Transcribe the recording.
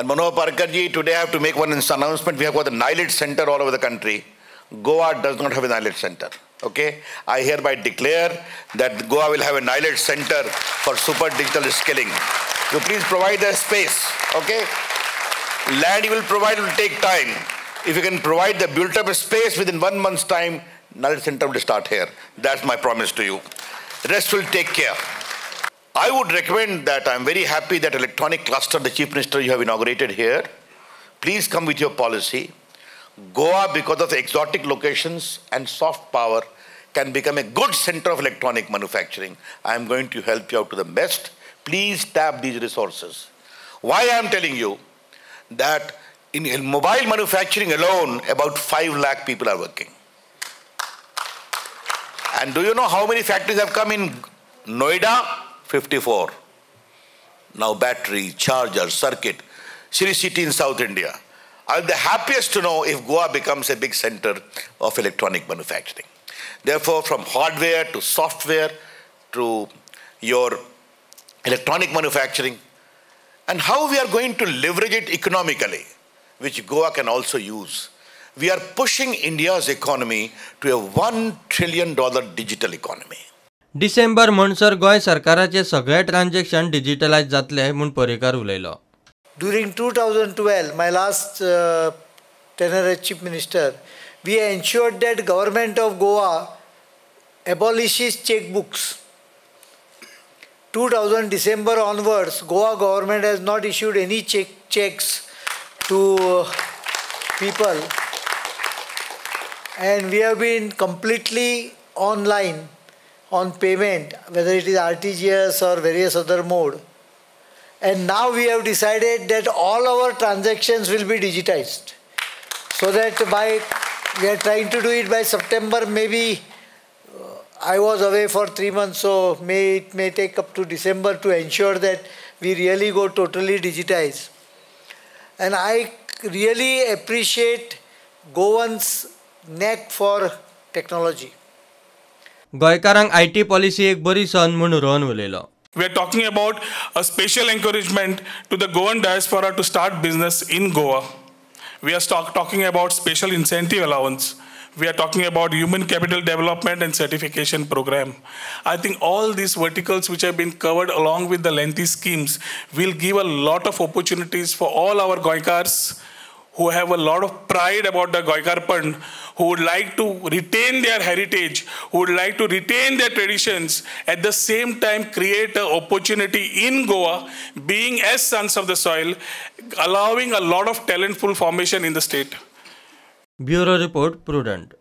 And Manohar Parrikar, today I have to make one announcement. We have got the NIELIT center all over the country. Goa does not have a NIELIT center. Okay? I hereby declare that Goa will have a NIELIT center for super digital skilling. So please provide the space. Okay? Land you will provide will take time. If you can provide the built-up space within 1 month's time, NIELIT center will start here. That's my promise to you. The rest will take care. I would recommend that I'm very happy that electronic cluster, the Chief Minister, you have inaugurated here. Please come with your policy. Goa, because of the exotic locations and soft power, can become a good center of electronic manufacturing. I'm going to help you out to the best. Please tap these resources. Why I'm telling you that in mobile manufacturing alone, about 5 lakh people are working. And do you know how many factories have come in Noida? 54. Now battery, charger, circuit, Sri City in South India. I'll be the happiest to know if Goa becomes a big center of electronic manufacturing. Therefore, from hardware to software to your electronic manufacturing, and how we are going to leverage it economically, which Goa can also use. We are pushing India's economy to a $1 trillion digital economy. December म्हणसर गोय सरकाराचे सगळे transaction digitalise जातले म्हूण पर्रीकार उलयलो. During 2012, my last tenure as Chief Minister, we ensured that government of Goa abolishes checkbooks. 2000 December onwards, Goa government has not issued any checks to people, and we have been completely online on payment, whether it is RTGS or various other mode. And now we have decided that all our transactions will be digitized. So that we are trying to do it by September, maybe. I was away for 3 months, so it may take up to December to ensure that we really go totally digitized. And I really appreciate Goans' knack for technology. गोंयकारांक IT policy एक बरी सन म्हूण रोहन उलयलो. We are talking about a special encouragement to the Goan diaspora to start business in Goa. We are talking about special incentive allowance. We are talking about human capital development and certification program. I think all these verticals which have been covered along with the lengthy schemes will give a lot of opportunities for all our Goikars who have a lot of pride about the Goikarpan, who would like to retain their heritage, who would like to retain their traditions, at the same time create an opportunity in Goa, being as sons of the soil, allowing a lot of talentful formation in the state. Bureau Report, Prudent.